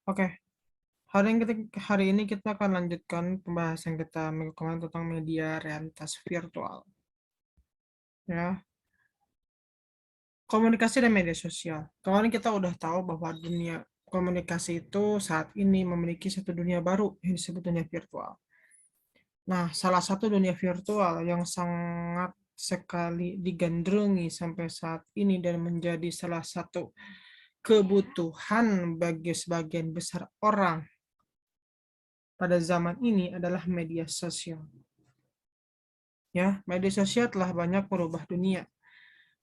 Oke, hari ini kita akan lanjutkan pembahasan kita minggu kemarin tentang media realitas virtual. Ya, komunikasi dan media sosial. Kemarin kita udah tahu bahwa dunia komunikasi itu saat ini memiliki satu dunia baru yang disebut dunia virtual. Nah, salah satu dunia virtual yang sangat sekali digandrungi sampai saat ini dan menjadi salah satu kebutuhan bagi sebagian besar orang pada zaman ini adalah media sosial. Ya, media sosial telah banyak merubah dunia,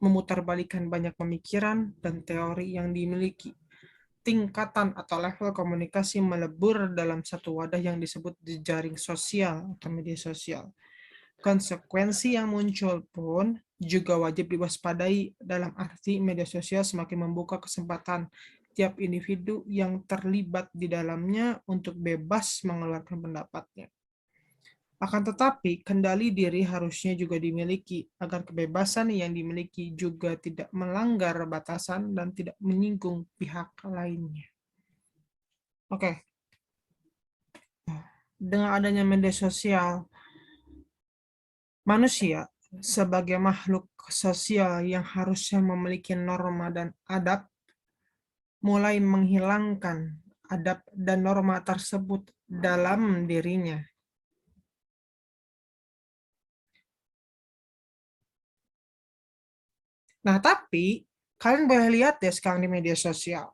memutarbalikkan banyak pemikiran dan teori yang dimiliki. Tingkatan atau level komunikasi melebur dalam satu wadah yang disebut jejaring sosial atau media sosial. Konsekuensi yang muncul pun juga wajib diwaspadai, dalam arti media sosial semakin membuka kesempatan tiap individu yang terlibat di dalamnya untuk bebas mengeluarkan pendapatnya. Akan tetapi, kendali diri harusnya juga dimiliki, agar kebebasan yang dimiliki juga tidak melanggar batasan dan tidak menyinggung pihak lainnya. Oke, dengan adanya media sosial, manusia sebagai makhluk sosial yang harusnya memiliki norma dan adab, mulai menghilangkan adab dan norma tersebut dalam dirinya. Nah, tapi kalian boleh lihat ya sekarang di media sosial.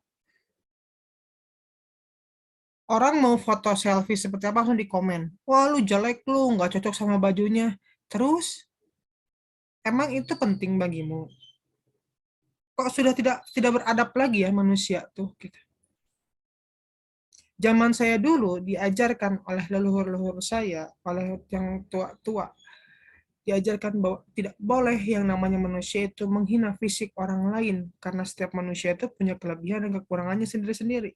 Orang mau foto selfie seperti apa langsung di komen. Wah, lu jelek lu, nggak cocok sama bajunya. Terus, emang itu penting bagimu? Kok sudah tidak beradab lagi ya manusia tuh gitu. Zaman saya dulu diajarkan oleh leluhur-leluhur saya, oleh yang tua-tua, diajarkan bahwa tidak boleh yang namanya manusia itu menghina fisik orang lain, karena setiap manusia itu punya kelebihan dan kekurangannya sendiri-sendiri.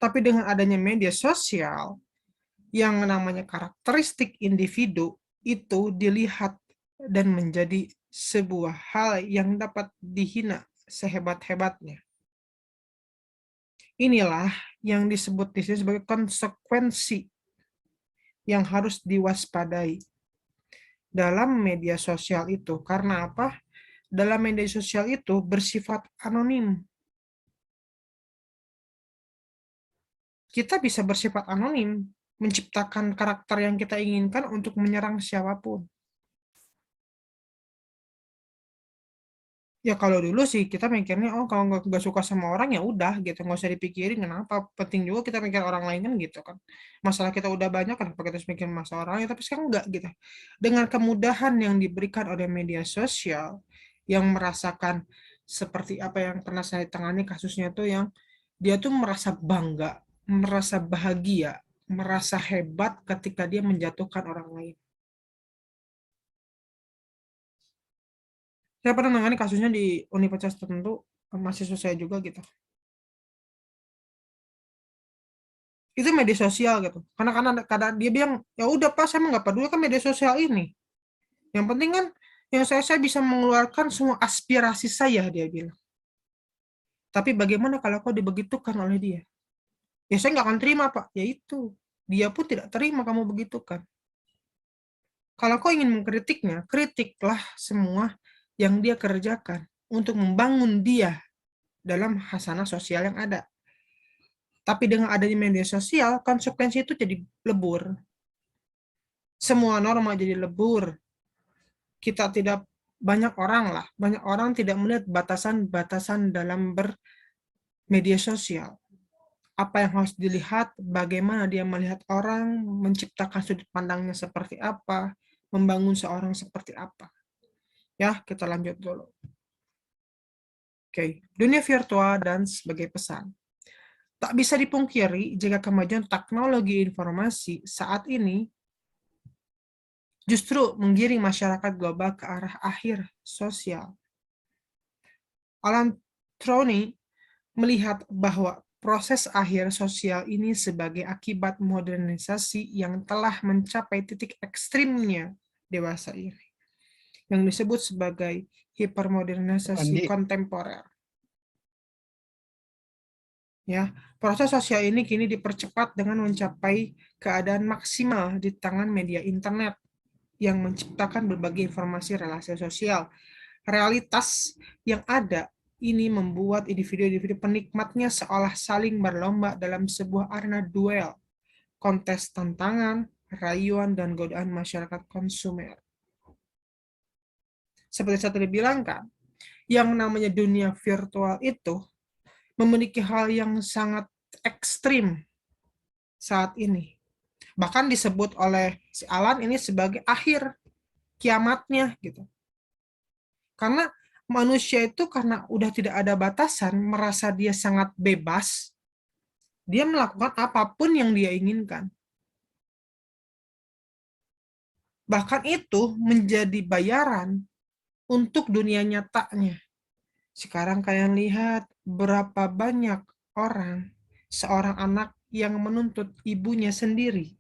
Tapi dengan adanya media sosial, yang namanya karakteristik individu itu dilihat dan menjadi sebuah hal yang dapat dihina sehebat-hebatnya. Inilah yang disebut di sini sebagai konsekuensi yang harus diwaspadai dalam media sosial itu. Karena apa? Dalam media sosial itu bersifat anonim. Kita bisa bersifat anonim, menciptakan karakter yang kita inginkan untuk menyerang siapapun. Ya kalau dulu sih kita mikirnya, oh kalau nggak suka sama orang ya udah gitu, nggak usah dipikirin kenapa. Penting juga kita mikir orang lain kan gitu kan. Masalah kita udah banyak, kenapa kita harus mikir masalah orang ya, tapi sekarang enggak gitu. Dengan kemudahan yang diberikan oleh media sosial, yang merasakan seperti apa yang pernah saya tangani kasusnya tuh, yang dia tuh merasa bangga, merasa bahagia, merasa hebat ketika dia menjatuhkan orang lain. Saya pernah menangani kasusnya di universitas tertentu, mahasiswa saya juga gitu. Itu media sosial gitu. Karena kadang dia bilang, ya udah Pak, saya nggak peduli kan media sosial ini. Yang penting kan yang saya bisa mengeluarkan semua aspirasi saya, dia bilang. Tapi bagaimana kalau kau dibegitukan oleh dia? Ya saya nggak akan terima Pak. Ya itu, dia pun tidak terima kamu begitukan. Kalau kau ingin mengkritiknya, kritiklah semua yang dia kerjakan untuk membangun dia dalam hasanah sosial yang ada. Tapi dengan adanya media sosial, konsekuensi itu jadi lebur. Semua norma jadi lebur. Kita tidak, banyak orang tidak melihat batasan-batasan dalam bermedia sosial. Apa yang harus dilihat, bagaimana dia melihat orang, menciptakan sudut pandangnya seperti apa, membangun seorang seperti apa. Ya, kita lanjut dulu. Oke, dunia virtual dan sebagai pesan. Tak bisa dipungkiri jika kemajuan teknologi informasi saat ini justru menggiring masyarakat global ke arah akhir sosial. Alan Trony melihat bahwa proses akhir sosial ini sebagai akibat modernisasi yang telah mencapai titik ekstrimnya dewasa ini, yang disebut sebagai hipermodernisasi Andi, kontemporer. Ya, proses sosial ini kini dipercepat dengan mencapai keadaan maksimal di tangan media internet yang menciptakan berbagai informasi relasi sosial. Realitas yang ada ini membuat individu-individu penikmatnya seolah saling berlomba dalam sebuah arena duel, kontes tantangan, rayuan, dan godaan masyarakat konsumer. Seperti saya tadi bilang kan, yang namanya dunia virtual itu memiliki hal yang sangat ekstrim saat ini. Bahkan disebut oleh si Alan ini sebagai akhir kiamatnya gitu. Karena manusia itu karena udah tidak ada batasan, merasa dia sangat bebas, dia melakukan apapun yang dia inginkan. Bahkan itu menjadi bayaran untuk dunia nyatanya. Sekarang kalian lihat berapa banyak orang, seorang anak yang menuntut ibunya sendiri.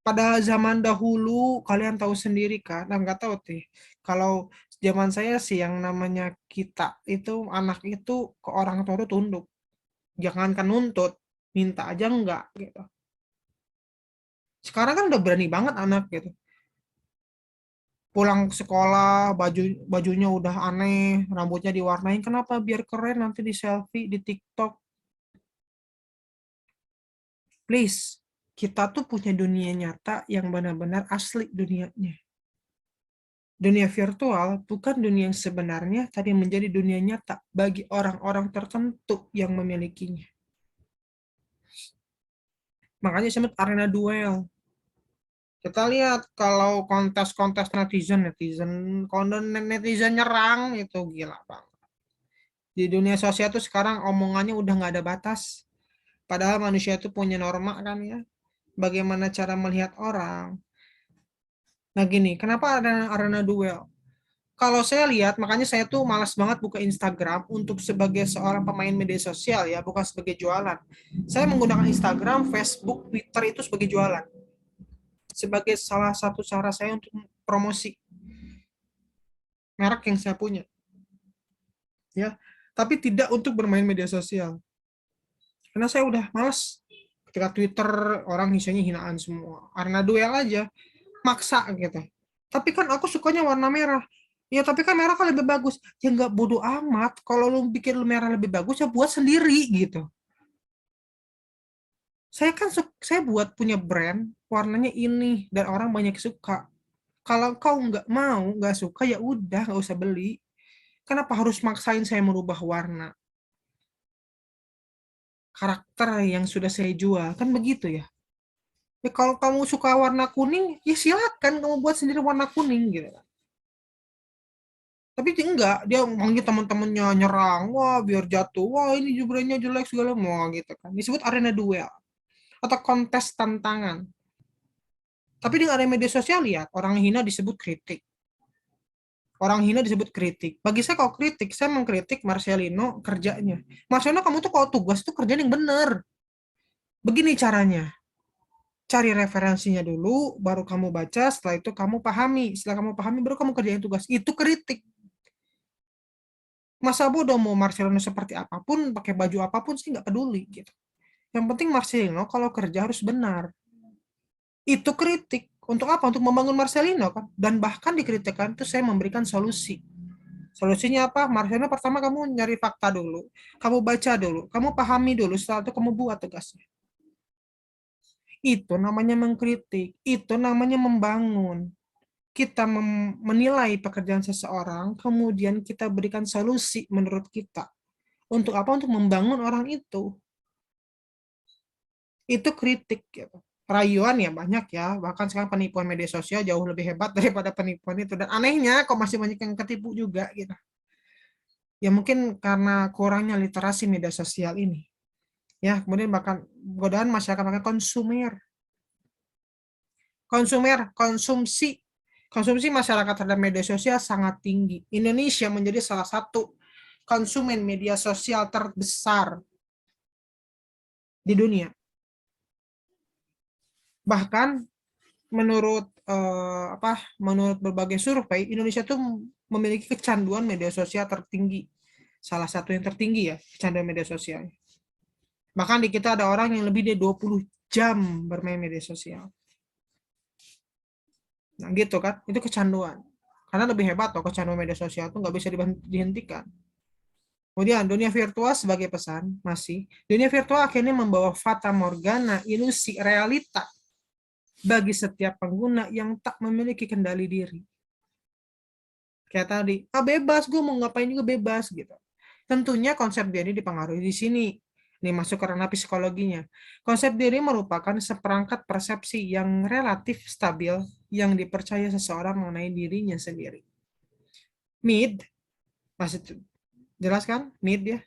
Pada zaman dahulu, kalian tahu sendiri kan, nah, nggak tahu sih. Kalau zaman saya sih yang namanya kita itu anak itu ke orang tua itu tunduk. Jangankan nuntut, minta aja enggak gitu. Sekarang kan udah berani banget anak gitu. Pulang sekolah, bajunya udah aneh, rambutnya diwarnain. Kenapa? Biar keren nanti di selfie di TikTok. Please, kita tuh punya dunia nyata yang benar-benar asli dunianya. Dunia virtual bukan dunia yang sebenarnya, tapi menjadi dunia nyata bagi orang-orang tertentu yang memilikinya. Makanya disebut arena duel. Kita lihat kalau kontes-kontes netizen, kalau netizen nyerang itu gila bang. Di dunia sosial tuh sekarang omongannya udah nggak ada batas. Padahal manusia itu punya norma kan ya. Bagaimana cara melihat orang. Nah gini, kenapa ada arena duel? Kalau saya lihat, makanya saya tuh malas banget buka Instagram untuk sebagai seorang pemain media sosial ya, bukan sebagai jualan. Saya menggunakan Instagram, Facebook, Twitter itu sebagai jualan. Sebagai salah satu cara saya untuk promosi merek yang saya punya. Ya, tapi tidak untuk bermain media sosial. Karena saya udah malas. Ketika Twitter orang isinya hinaan semua. Karena duel aja, maksa gitu. Tapi kan aku sukanya warna merah. Ya tapi kan merah kan lebih bagus. Ya nggak bodoh amat. Kalau lu bikin lu merah lebih bagus ya buat sendiri gitu. Saya kan saya buat punya brand warnanya ini dan orang banyak suka. Kalau kau nggak mau nggak suka ya udah nggak usah beli. Kenapa harus maksain saya merubah warna karakter yang sudah saya jual kan begitu ya. Ya kalau kamu suka warna kuning ya silakan kamu buat sendiri warna kuning gitu. Tapi dia enggak, dia manggil teman-temannya nyerang, wah biar jatuh, wah ini jubrennya jelek segala mau gitu kan. Disebut arena duel atau kontes tantangan. Tapi di area media sosial lihat orang hina disebut kritik. Orang hina disebut kritik. Bagi saya kalau kritik, saya mengkritik Marcelino kerjanya. Marcelino kamu tuh kalau tugas tuh kerjaan yang benar. Begini caranya. Cari referensinya dulu, baru kamu baca, setelah itu kamu pahami. Setelah kamu pahami, baru kamu kerjain tugas. Itu kritik. Masa bodoh mau Marcelino seperti apapun, pakai baju apapun, sih nggak peduli gitu. Yang penting Marcelino kalau kerja harus benar. Itu kritik. Untuk apa? Untuk membangun Marcelino kan. Dan bahkan dikritikan itu saya memberikan solusi. Solusinya apa? Marcelino pertama kamu nyari fakta dulu. Kamu baca dulu. Kamu pahami dulu. Setelah itu kamu buat tugasnya. Itu namanya mengkritik. Itu namanya membangun. Kita menilai pekerjaan seseorang, kemudian kita berikan solusi menurut kita. Untuk apa? Untuk membangun orang itu. Itu kritik gitu. Rayuan ya banyak ya, bahkan sekarang penipuan media sosial jauh lebih hebat daripada penipuan itu. Dan anehnya kok masih banyak yang ketipu juga gitu. Ya mungkin karena kurangnya literasi media sosial ini. Ya, kemudian bahkan godaan masyarakat bahkan konsumer. Konsumsi. Konsumsi masyarakat terhadap media sosial sangat tinggi. Indonesia menjadi salah satu konsumen media sosial terbesar di dunia. Bahkan menurut menurut berbagai survei Indonesia tuh memiliki kecanduan media sosial tertinggi Salah satu yang tertinggi ya, kecanduan media sosial. Bahkan di kita ada orang yang lebih dari 20 jam bermain media sosial. Nah gitu kan, itu kecanduan. Karena lebih hebat loh, kecanduan media sosial itu nggak bisa dihentikan. Kemudian dunia virtual sebagai pesan masih, dunia virtual akhirnya membawa fata morgana, ilusi realita bagi setiap pengguna yang tak memiliki kendali diri. Kayak tadi, bebas, gue mau ngapain juga bebas gitu. Tentunya konsep diri dipengaruhi di sini. Ini masuk ke ranah psikologinya. Konsep diri merupakan seperangkat persepsi yang relatif stabil yang dipercaya seseorang mengenai dirinya sendiri. Mead, masih jelas kan? Mead ya.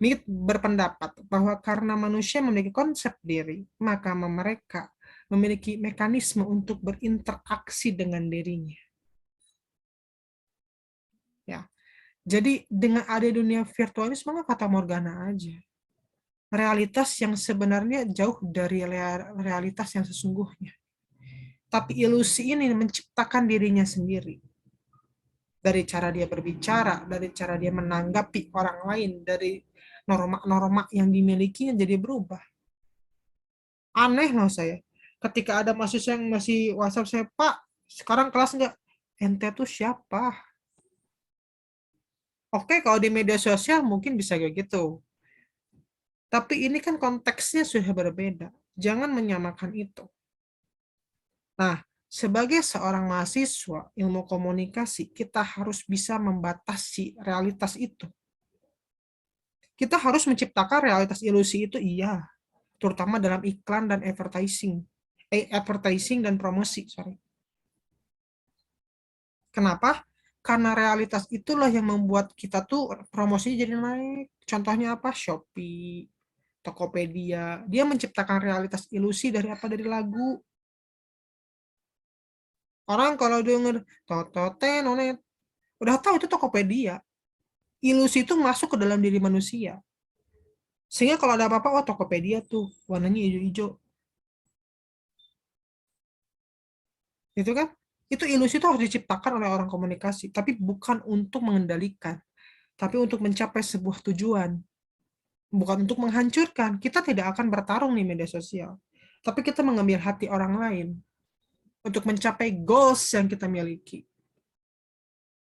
Mead berpendapat bahwa karena manusia memiliki konsep diri, maka mereka memiliki mekanisme untuk berinteraksi dengan dirinya. Ya, jadi dengan ada dunia virtual ini semuanya fata morgana aja. Realitas yang sebenarnya jauh dari realitas yang sesungguhnya. Tapi ilusi ini menciptakan dirinya sendiri. Dari cara dia berbicara, dari cara dia menanggapi orang lain, dari norma-norma yang dimilikinya jadi berubah. Aneh loh saya. Ketika ada mahasiswa yang masih WhatsApp saya, Pak, sekarang kelas nggak? Ente tuh siapa? Oke, kalau di media sosial mungkin bisa kayak gitu. Tapi ini kan konteksnya sudah berbeda. Jangan menyamakan itu. Nah, sebagai seorang mahasiswa ilmu komunikasi, kita harus bisa membatasi realitas itu. Kita harus menciptakan realitas ilusi itu, iya. Terutama dalam iklan dan advertising dan promosi, sorry. Kenapa? Karena realitas itulah yang membuat kita tuh promosi jadi naik. Contohnya apa? Shopee, Tokopedia. Dia menciptakan realitas ilusi dari apa? Dari lagu. Orang kalau denger tototen, nonet, udah tahu itu Tokopedia. Ilusi itu masuk ke dalam diri manusia. Sehingga kalau ada apa-apa, oh Tokopedia tuh warnanya hijau-hijau. Itu kan? Itu ilusi itu harus diciptakan oleh orang komunikasi, tapi bukan untuk mengendalikan, tapi untuk mencapai sebuah tujuan. Bukan untuk menghancurkan. Kita tidak akan bertarung di media sosial, tapi kita mengambil hati orang lain untuk mencapai goals yang kita miliki.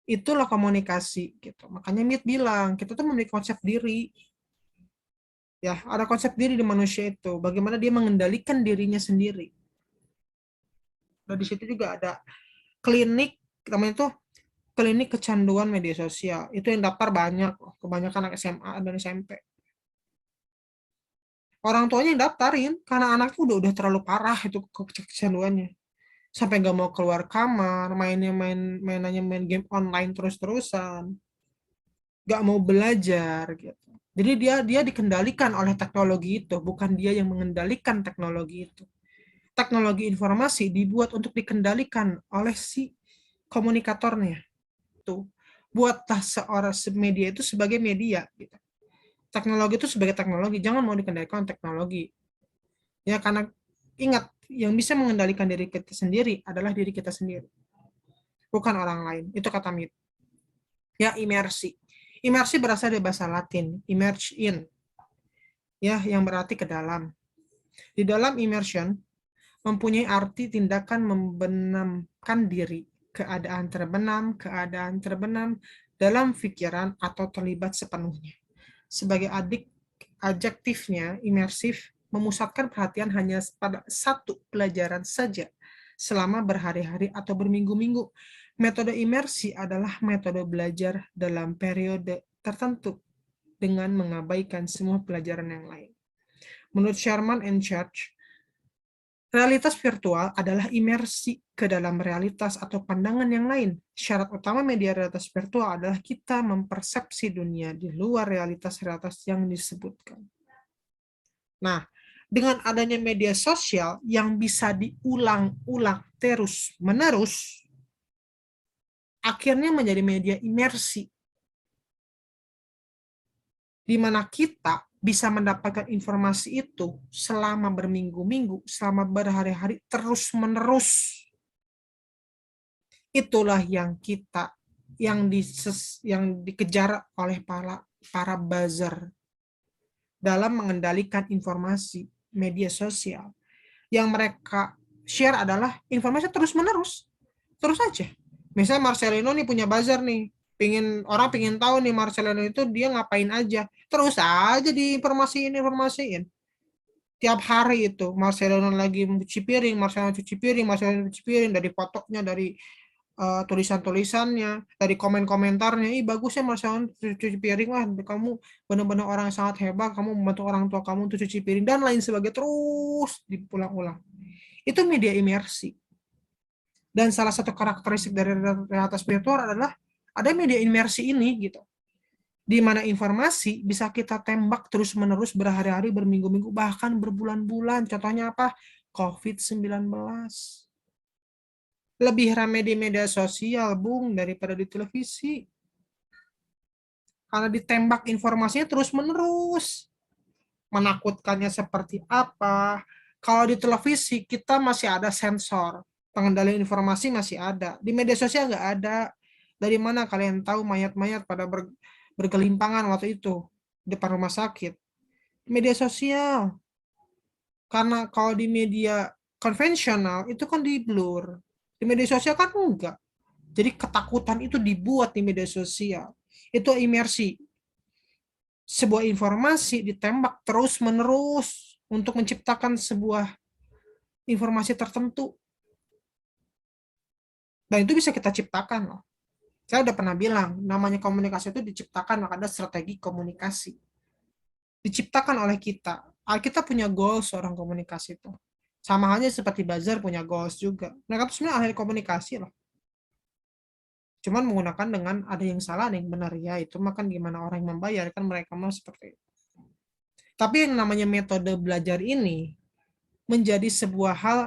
Itulah komunikasi gitu. Makanya Mit bilang kita tuh memiliki konsep diri. Ya, ada konsep diri di manusia itu. Bagaimana dia mengendalikan dirinya sendiri. Nah, di situ juga ada klinik, namanya itu klinik kecanduan media sosial. Itu yang daftar banyak, kebanyakan anak SMA dan SMP. Orang tuanya yang daftarin karena anaknya udah terlalu parah itu kecanduannya. Sampai nggak mau keluar kamar, mainannya main game online terus-terusan, nggak mau belajar gitu. Jadi dia dikendalikan oleh teknologi itu, bukan dia yang mengendalikan teknologi itu. Teknologi informasi dibuat untuk dikendalikan oleh si komunikatornya. Tuh, buatlah seorang media itu sebagai media. Gitu. Teknologi itu sebagai teknologi, jangan mau dikendalikan teknologi. Ya karena ingat, yang bisa mengendalikan diri kita sendiri adalah diri kita sendiri, bukan orang lain. Itu kata Mit. Ya, imersi. Imersi berasal dari bahasa Latin, immerse in, ya, yang berarti ke dalam. Di dalam immersion mempunyai arti tindakan membenamkan diri, keadaan terbenam dalam pikiran atau terlibat sepenuhnya. Sebagai adjektifnya, imersif memusatkan perhatian hanya pada satu pelajaran saja selama berhari-hari atau berminggu-minggu. Metode imersi adalah metode belajar dalam periode tertentu dengan mengabaikan semua pelajaran yang lain. Menurut Sherman and Church, realitas virtual adalah imersi ke dalam realitas atau pandangan yang lain. Syarat utama media realitas virtual adalah kita mempersepsi dunia di luar realitas-realitas yang disebutkan. Nah, dengan adanya media sosial yang bisa diulang-ulang terus-menerus, akhirnya menjadi media imersi, di mana kita bisa mendapatkan informasi itu selama berminggu-minggu, selama berhari-hari, terus-menerus. Itulah yang kita yang dikejar oleh para buzzer dalam mengendalikan informasi media sosial. Yang mereka share adalah informasi terus-menerus. Terus aja. Misalnya Marcelino nih punya buzzer nih. Orang pingin tahu nih Marcelino itu dia ngapain aja. Terus aja diinformasiin. Tiap hari itu Marcelino lagi mencuci piring, Marcelino cuci piring, Marcelino cuci piring, dari fotonya, dari tulisan-tulisannya, dari komen-komentarnya. Ih, bagus ya Marcelino cuci piring, wah kamu benar-benar orang yang sangat hebat, kamu membantu orang tua kamu untuk cuci piring, dan lain sebagainya. Terus diulang-ulang. Itu media imersi. Dan salah satu karakteristik dari realitas virtual adalah ada media imersi ini gitu. Di mana informasi bisa kita tembak terus-menerus berhari-hari, berminggu-minggu, bahkan berbulan-bulan. Contohnya apa? COVID-19. Lebih ramai di media sosial, Bung, daripada di televisi. Karena ditembak informasinya terus-menerus. Menakutkannya seperti apa? Kalau di televisi, kita masih ada sensor. Pengendalian informasi masih ada. Di media sosial nggak ada. Dari mana kalian tahu mayat-mayat pada bergelimpangan waktu itu di depan rumah sakit? Media sosial. Karena kalau di media konvensional itu kan di blur. Di media sosial kan enggak. Jadi ketakutan itu dibuat di media sosial. Itu imersi. Sebuah informasi ditembak terus-menerus untuk menciptakan sebuah informasi tertentu. Dan itu bisa kita ciptakan loh. Saya udah pernah bilang, namanya komunikasi itu diciptakan, maka ada strategi komunikasi. Diciptakan oleh kita. Kita punya goals seorang komunikasi itu. Sama halnya seperti buzzer punya goals juga. Mereka tuh sebenarnya ahli komunikasi loh. Cuman menggunakan dengan ada yang salah, ada yang benar. Ya itu makan gimana orang yang membayar, kan mereka mau seperti itu. Tapi yang namanya metode belajar ini menjadi sebuah hal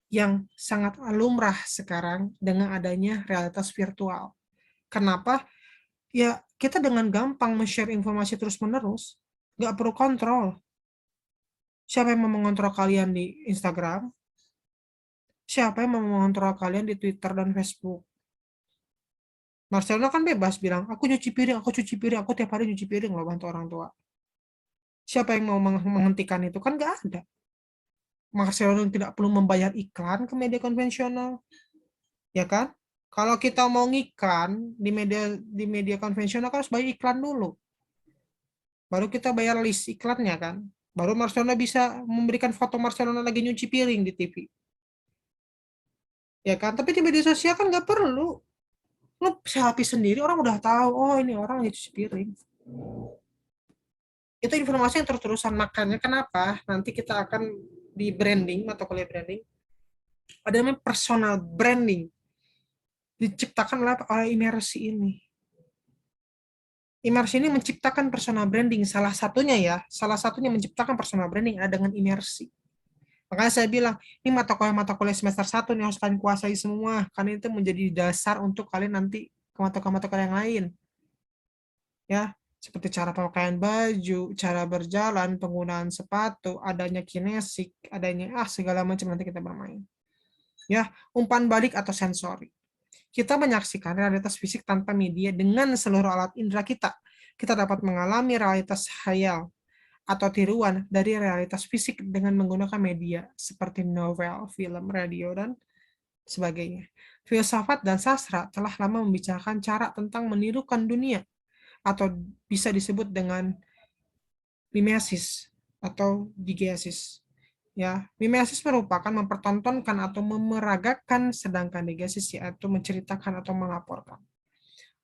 yang sangat lumrah sekarang dengan adanya realitas virtual. Kenapa? Ya, kita dengan gampang men-share informasi terus-menerus. Nggak perlu kontrol. Siapa yang mau mengontrol kalian di Instagram? Siapa yang mau mengontrol kalian di Twitter dan Facebook? Marcelo kan bebas bilang, aku cuci piring, aku tiap hari cuci piring loh bantu orang tua. Siapa yang mau menghentikan itu? Kan nggak ada. Marcelo tidak perlu membayar iklan ke media konvensional. Ya kan? Kalau kita mau ngiklan di media konvensional kan harus bayar iklan dulu. Baru kita bayar list iklannya kan. Baru Marcelona bisa memberikan foto Marcelona lagi nyuci piring di TV. Ya kan? Tapi di media sosial kan nggak perlu. Lo selfie sendiri orang udah tahu, oh ini orang lagi cuci piring. Itu informasi yang terus-terusan. Makanya kenapa nanti kita akan di branding atau kuliah branding, ada namanya personal branding. Diciptakan oleh imersi ini. Imersi ini menciptakan personal branding. Salah satunya menciptakan personal branding ada dengan imersi. Makanya saya bilang, ini mata kuliah semester 1 nih harus kalian kuasai semua. Karena itu menjadi dasar untuk kalian nanti ke mata kuliah yang lain. Ya, seperti cara pemakaian baju, cara berjalan, penggunaan sepatu, adanya kinesik, adanya segala macam nanti kita bermain. Ya, umpan balik atau sensori. Kita menyaksikan realitas fisik tanpa media dengan seluruh alat indera kita. Kita dapat mengalami realitas khayal atau tiruan dari realitas fisik dengan menggunakan media seperti novel, film, radio, dan sebagainya. Filsafat dan sastra telah lama membicarakan cara tentang menirukan dunia atau bisa disebut dengan mimesis atau digesis. Ya, mimesis merupakan mempertontonkan atau memeragakan, sedangkan digesis yaitu menceritakan atau melaporkan.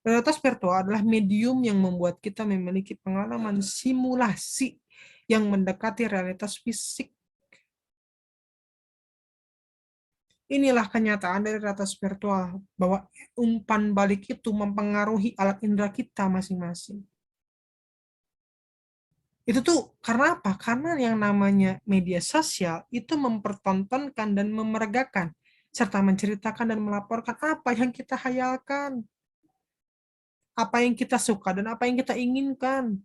Realitas virtual adalah medium yang membuat kita memiliki pengalaman simulasi yang mendekati realitas fisik. Inilah kenyataan dari realitas virtual, bahwa umpan balik itu mempengaruhi alat indera kita masing-masing. Itu tuh karena apa? Karena yang namanya media sosial itu mempertontonkan dan memeragakan, serta menceritakan dan melaporkan apa yang kita hayalkan, apa yang kita suka, dan apa yang kita inginkan.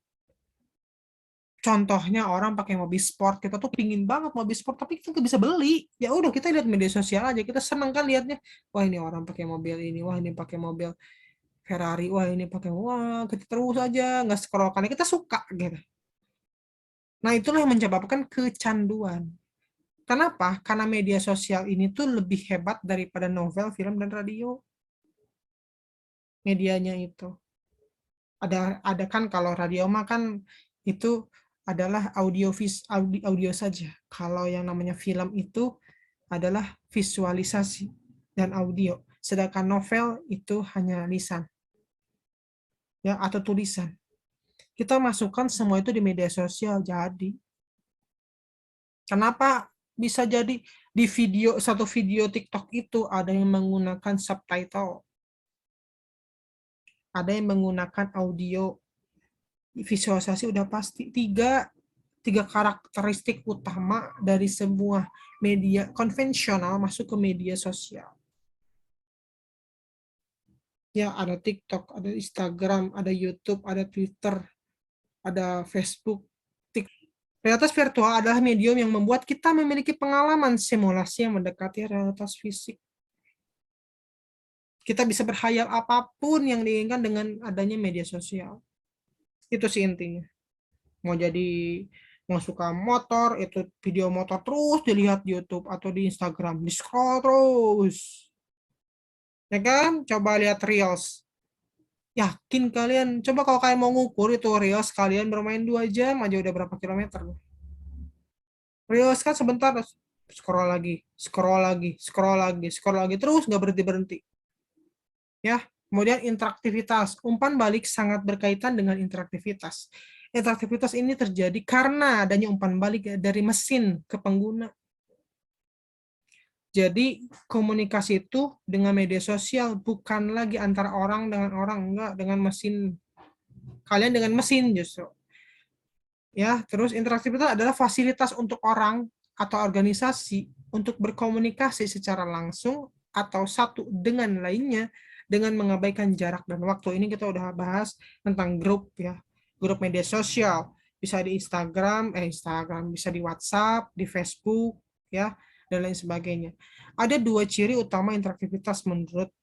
Contohnya orang pakai mobil sport, kita tuh pingin banget mobil sport, tapi kita nggak bisa beli. Ya udah kita lihat media sosial aja, kita senang kan lihatnya. Wah ini orang pakai mobil ini, wah ini pakai mobil Ferrari, wah ini pakai, wah kita terus aja nggak scroll karena kita suka gitu. Nah itulah yang menyebabkan kecanduan. Kenapa? Karena media sosial ini tuh lebih hebat daripada novel, film, dan radio. Medianya itu. Ada kan kalau radio mah kan itu adalah audio saja. Kalau yang namanya film itu adalah visualisasi dan audio. Sedangkan novel itu hanya lisan ya atau tulisan. Kita masukkan semua itu di media sosial. Jadi, kenapa bisa jadi di satu video TikTok itu ada yang menggunakan subtitle, ada yang menggunakan audio, visualisasi udah pasti tiga karakteristik utama dari sebuah media konvensional masuk ke media sosial. Ya, ada TikTok, ada Instagram, ada YouTube, ada Twitter, ada Facebook. Realitas virtual adalah medium yang membuat kita memiliki pengalaman simulasi yang mendekati realitas fisik. Kita bisa berhayal apapun yang diinginkan dengan adanya media sosial. Itu sih intinya. Mau suka motor, itu video motor terus dilihat di YouTube atau di Instagram, di scroll terus. Ya kan? Coba lihat Reels. Yakin kalian, coba kalau kalian mau ngukur itu Reels, kalian bermain 2 jam aja udah berapa kilometer. Reels kan sebentar, scroll lagi, scroll lagi, scroll lagi, scroll lagi, terus nggak berhenti-berhenti. Ya, kemudian interaktivitas. Umpan balik sangat berkaitan dengan interaktivitas. Interaktivitas ini terjadi karena adanya umpan balik dari mesin ke pengguna. Jadi komunikasi itu dengan media sosial bukan lagi antara orang dengan orang, enggak, dengan mesin. Kalian dengan mesin justru. Ya, terus interaktivitas adalah fasilitas untuk orang atau organisasi untuk berkomunikasi secara langsung atau satu dengan lainnya dengan mengabaikan jarak dan waktu. Ini kita udah bahas tentang grup ya, grup media sosial, bisa di Instagram, bisa di WhatsApp, di Facebook ya, dan lain sebagainya. Ada 2 ciri utama interaktivitas menurut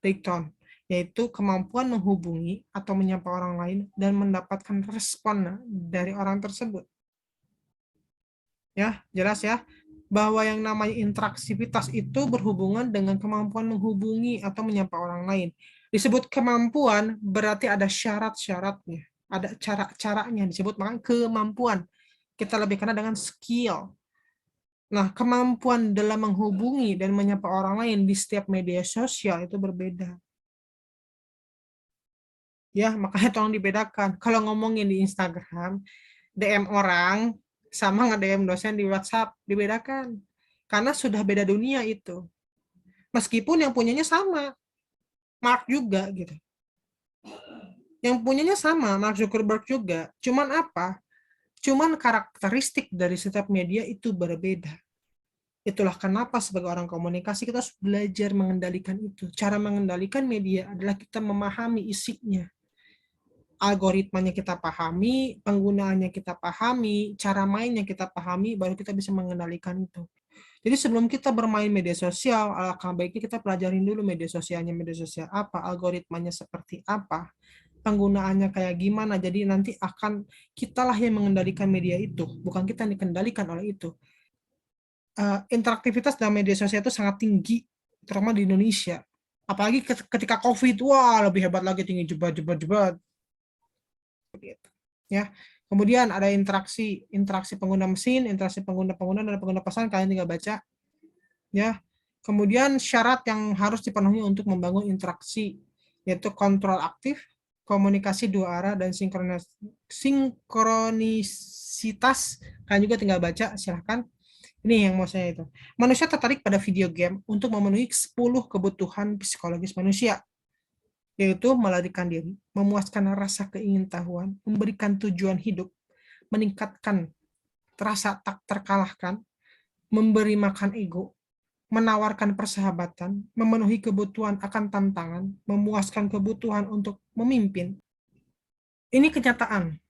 Dayton, yaitu kemampuan menghubungi atau menyapa orang lain dan mendapatkan respon dari orang tersebut. Ya, jelas ya, bahwa yang namanya interaktivitas itu berhubungan dengan kemampuan menghubungi atau menyapa orang lain. Disebut kemampuan berarti ada syarat-syaratnya, ada cara-caranya disebut, makanya kemampuan. Kita lebih kenal dengan skill. Nah, kemampuan dalam menghubungi dan menyapa orang lain di setiap media sosial itu berbeda. Ya, makanya tolong dibedakan. Kalau ngomongin di Instagram, DM orang sama nge-DM dosen di WhatsApp, dibedakan. Karena sudah beda dunia itu. Meskipun yang punyanya sama, Mark juga gitu. Yang punyanya sama, Mark Zuckerberg juga. Cuman apa? Cuman karakteristik dari setiap media itu berbeda. Itulah kenapa sebagai orang komunikasi kita harus belajar mengendalikan itu. Cara mengendalikan media adalah kita memahami isinya, algoritmanya kita pahami, penggunaannya kita pahami, cara mainnya kita pahami, baru kita bisa mengendalikan itu. Jadi sebelum kita bermain media sosial, alangkah baiknya kita pelajarin dulu media sosialnya, media sosial apa, algoritmanya seperti apa, penggunaannya kayak gimana. Jadi nanti akan kitalah yang mengendalikan media itu, bukan kita yang dikendalikan oleh itu. Interaktivitas dalam media sosial itu sangat tinggi, terutama di Indonesia. Apalagi ketika COVID, wah lebih hebat lagi, tinggi jebat. Ya. Kemudian ada interaksi pengguna mesin, interaksi pengguna dan pengguna pesan, kalian tinggal baca. Ya. Kemudian syarat yang harus dipenuhi untuk membangun interaksi yaitu kontrol aktif, komunikasi 2 arah, dan sinkronisitas. Kalian juga tinggal baca, silahkan. Ini yang mau saya itu. Manusia tertarik pada video game untuk memenuhi 10 kebutuhan psikologis manusia, yaitu melarikan diri, memuaskan rasa keingintahuan, memberikan tujuan hidup, meningkatkan rasa tak terkalahkan, memberi makan ego, menawarkan persahabatan, memenuhi kebutuhan akan tantangan, memuaskan kebutuhan untuk memimpin. Ini kenyataan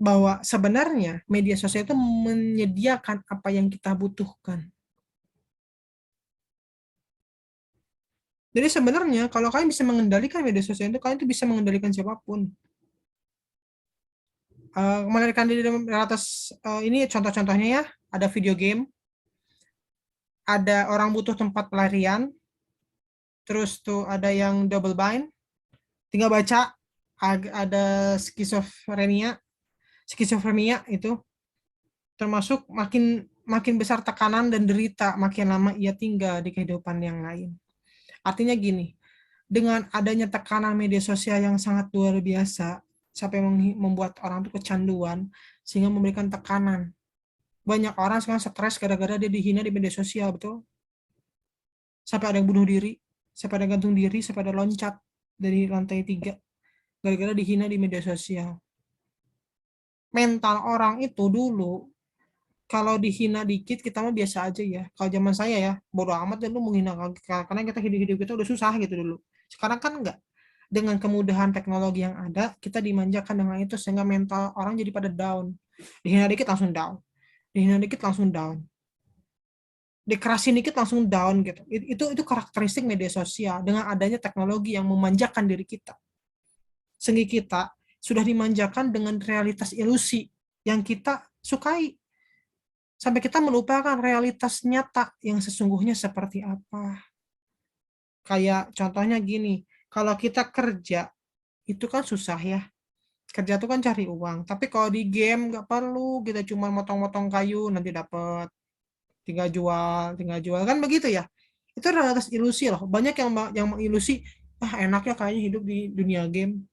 bahwa sebenarnya media sosial itu menyediakan apa yang kita butuhkan. Jadi sebenarnya kalau kalian bisa mengendalikan media sosial itu, kalian itu bisa mengendalikan siapapun. Mengendalikan diri dalam atas ini contoh-contohnya ya, ada video game, ada orang butuh tempat pelarian, terus tuh ada yang double bind, tinggal baca, ada skizofrenia itu, termasuk makin makin besar tekanan dan derita, makin lama ia tinggal di kehidupan yang lain. Artinya gini, dengan adanya tekanan media sosial yang sangat luar biasa, sampai membuat orang tuh kecanduan, sehingga memberikan tekanan. Banyak orang sekarang stres gara-gara dia dihina di media sosial, betul? Sampai ada yang bunuh diri, sampai ada yang gantung diri, sampai ada loncat dari lantai 3, gara-gara dihina di media sosial. Mental orang itu dulu, kalau dihina dikit kita mah biasa aja ya. Kalau zaman saya ya, bodo amat deh lu menghina, karena kita hidup kita udah susah gitu dulu. Sekarang kan enggak. Dengan kemudahan teknologi yang ada, kita dimanjakan dengan itu sehingga mental orang jadi pada down. Dihina dikit langsung down. Dihina dikit langsung down. Dikerasin dikit langsung down gitu. Itu karakteristik media sosial dengan adanya teknologi yang memanjakan diri kita. Sehingga kita sudah dimanjakan dengan realitas ilusi yang kita sukai. Sampai kita melupakan realitas nyata yang sesungguhnya seperti apa. Kayak contohnya gini, kalau kita kerja, itu kan susah ya. Kerja itu kan cari uang. Tapi kalau di game nggak perlu, kita cuma motong-motong kayu, nanti dapat. Tinggal jual. Kan begitu ya. Itu realitas ilusi loh. Banyak yang mengilusi, enaknya kayaknya hidup di dunia game.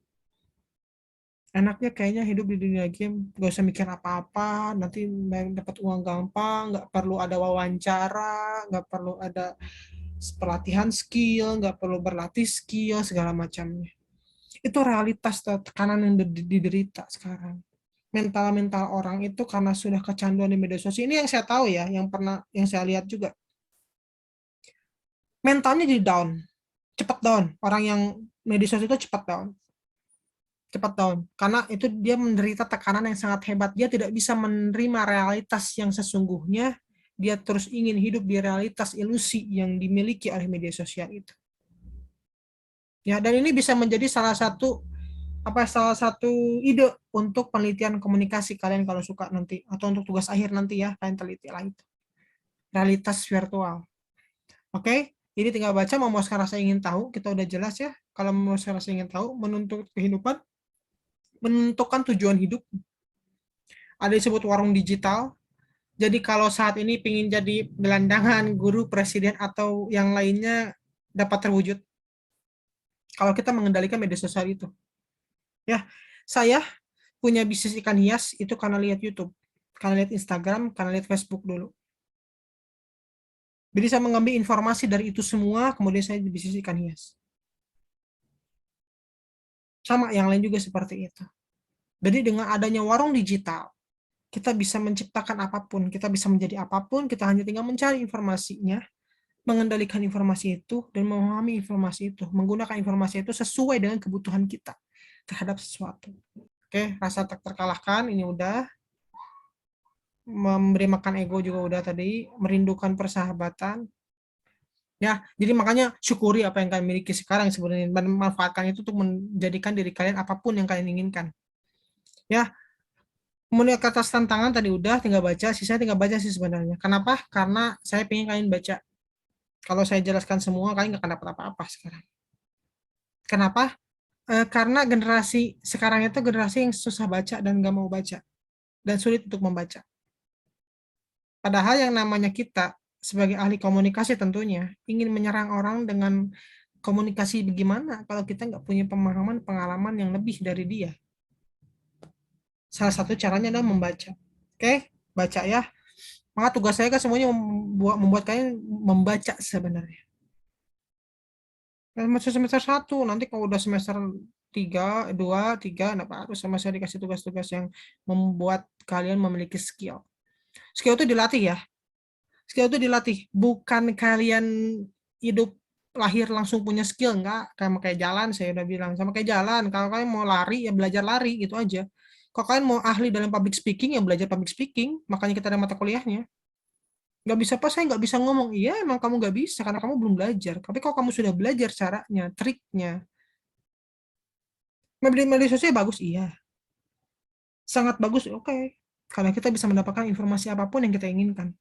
Enaknya kayaknya hidup di dunia game, gak usah mikir apa-apa, nanti dapat uang gampang, nggak perlu ada wawancara, nggak perlu ada pelatihan skill, nggak perlu berlatih skill, segala macamnya. Itu realitas tekanan yang diderita sekarang. Mental-mental orang itu karena sudah kecanduan di media sosial. Ini yang saya tahu ya, yang saya lihat juga. Mentalnya jadi down, cepat down. Orang yang media sosial itu cepat down karena itu dia menderita tekanan yang sangat hebat. Dia tidak bisa menerima realitas yang sesungguhnya. Dia terus ingin hidup di realitas ilusi yang dimiliki oleh media sosial itu. Ya, dan ini bisa menjadi salah satu ide untuk penelitian komunikasi kalian kalau suka nanti, atau untuk tugas akhir nanti ya, kalian teliti lah itu. Realitas virtual. Oke, jadi tinggal baca memuaskan rasa ingin tahu, kita udah jelas ya. Kalau memuaskan rasa ingin tahu, menuntut kehidupan, menentukan tujuan hidup. Ada disebut warung digital. Jadi kalau saat ini ingin jadi gelandangan, guru, presiden, atau yang lainnya dapat terwujud. Kalau kita mengendalikan media sosial itu. Ya, saya punya bisnis ikan hias itu karena lihat YouTube, karena lihat Instagram, karena lihat Facebook dulu. Jadi saya mengambil informasi dari itu semua, kemudian saya di bisnis ikan hias. Sama yang lain juga seperti itu. Jadi dengan adanya warung digital, kita bisa menciptakan apapun, kita bisa menjadi apapun, kita hanya tinggal mencari informasinya, mengendalikan informasi itu, dan memahami informasi itu, menggunakan informasi itu sesuai dengan kebutuhan kita terhadap sesuatu. Oke, rasa tak terkalahkan, ini udah. Memberi makan ego juga udah tadi, merindukan persahabatan. Ya, jadi makanya syukuri apa yang kalian miliki sekarang sebenarnya, dan manfaatkan itu untuk menjadikan diri kalian apapun yang kalian inginkan. Ya, kemudian ke atas tantangan tadi udah, tinggal baca, sisanya tinggal baca sih sebenarnya. Kenapa? Karena saya pengen kalian baca. Kalau saya jelaskan semua, kalian nggak akan dapat apa-apa sekarang. Kenapa? Karena generasi sekarang itu generasi yang susah baca dan nggak mau baca. Dan sulit untuk membaca. Padahal yang namanya kita, sebagai ahli komunikasi tentunya, ingin menyerang orang dengan komunikasi bagaimana kalau kita nggak punya pemahaman, pengalaman yang lebih dari dia. Salah satu caranya adalah membaca. Oke, baca ya. Maka tugas saya kan semuanya membuat kalian membaca sebenarnya. Masih semester 1, nanti kalau udah semester 3, 2, 3, nah harus sama saya dikasih tugas-tugas yang membuat kalian memiliki skill. Skill itu dilatih ya. Skill itu dilatih. Bukan kalian hidup lahir langsung punya skill, enggak. Kayak jalan, saya udah bilang. Sama kayak jalan. Kalau kalian mau lari, ya belajar lari, gitu aja. Kalau kalian mau ahli dalam public speaking, ya belajar public speaking. Makanya kita ada mata kuliahnya. Nggak bisa apa, saya nggak bisa ngomong. Iya, emang kamu nggak bisa karena kamu belum belajar. Tapi kalau kamu sudah belajar caranya, triknya, media sosial bagus, iya. Sangat bagus, oke. Karena kita bisa mendapatkan informasi apapun yang kita inginkan.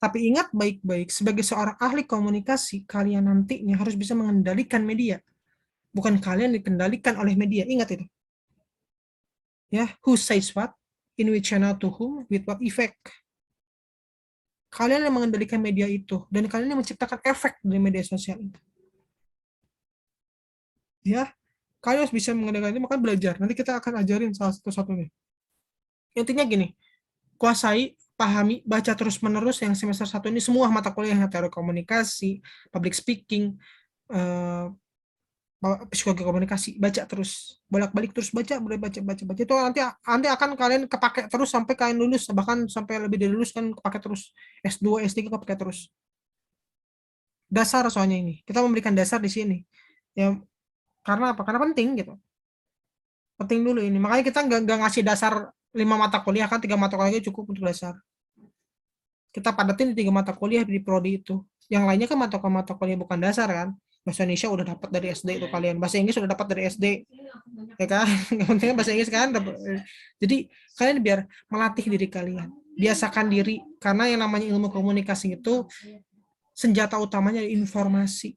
Tapi ingat baik-baik, sebagai seorang ahli komunikasi, kalian nantinya harus bisa mengendalikan media. Bukan kalian dikendalikan oleh media. Ingat itu. Ya, who says what, in which channel, to whom, with what effect. Kalian yang mengendalikan media itu, dan kalian yang menciptakan efek dari media sosial itu. Ya, kalian harus bisa mengendalikan itu, maka belajar. Nanti kita akan ajarin salah satu-satunya. Intinya gini, kuasai, pahami, baca terus-menerus yang semester 1 ini semua mata kuliah yang teori komunikasi, public speaking, eh, psikologi komunikasi, baca terus, bolak-balik terus baca, boleh baca itu nanti akan kalian kepake terus sampai kalian lulus, bahkan sampai lebih dari lulus kan kepake terus, S2 S3 kepake terus. Dasar soalnya ini kita memberikan dasar di sini ya, karena apa, karena penting gitu, penting dulu ini, makanya kita nggak ngasih dasar 5 mata kuliah, kan 3 mata kuliah cukup untuk dasar. Kita padatin di 3 mata kuliah di prodi itu, yang lainnya kan mata kuliah bukan dasar kan. Bahasa Indonesia udah dapat dari SD itu kalian, bahasa Inggris udah dapat dari SD ya kan. Yang penting bahasa Inggris kan. Jadi kalian biar melatih diri kalian, biasakan diri, karena yang namanya ilmu komunikasi itu senjata utamanya informasi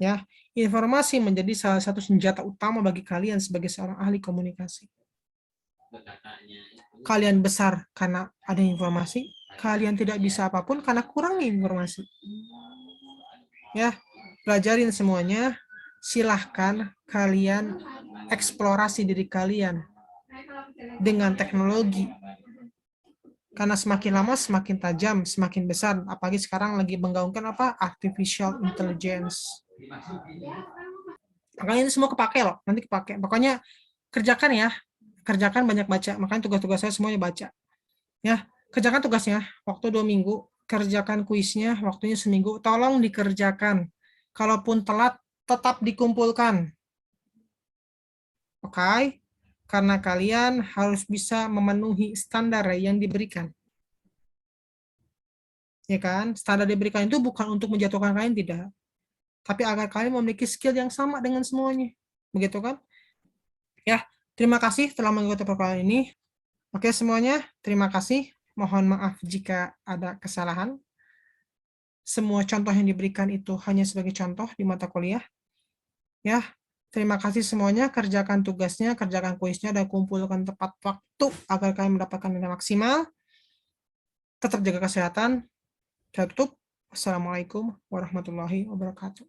ya. Informasi menjadi salah satu senjata utama bagi kalian sebagai seorang ahli komunikasi. Kalian besar karena ada informasi, kalian tidak bisa apapun karena kurang informasi ya. Pelajarin semuanya, silahkan kalian eksplorasi diri kalian dengan teknologi, karena semakin lama semakin tajam, semakin besar, apalagi sekarang lagi menggaungkan apa, artificial intelligence. Makanya ini semua kepake loh, nanti kepake. Pokoknya kerjakan ya, kerjakan, banyak baca. Makanya tugas-tugas saya semuanya baca ya. Kerjakan tugasnya waktu 2 minggu, kerjakan kuisnya waktunya seminggu, tolong dikerjakan. Kalaupun telat tetap dikumpulkan, oke? Karena kalian harus bisa memenuhi standar yang diberikan, ya kan? Standar diberikan itu bukan untuk menjatuhkan kalian, tidak, tapi agar kalian memiliki skill yang sama dengan semuanya, begitu kan? Ya, terima kasih telah mengikuti perkuliahan ini. Oke semuanya, terima kasih. Mohon maaf jika ada kesalahan. Semua contoh yang diberikan itu hanya sebagai contoh di mata kuliah. Ya, terima kasih semuanya. Kerjakan tugasnya, kerjakan kuisnya, dan kumpulkan tepat waktu agar kalian mendapatkan nilai maksimal. Tetap jaga kesehatan. Saya tutup. Assalamualaikum warahmatullahi wabarakatuh.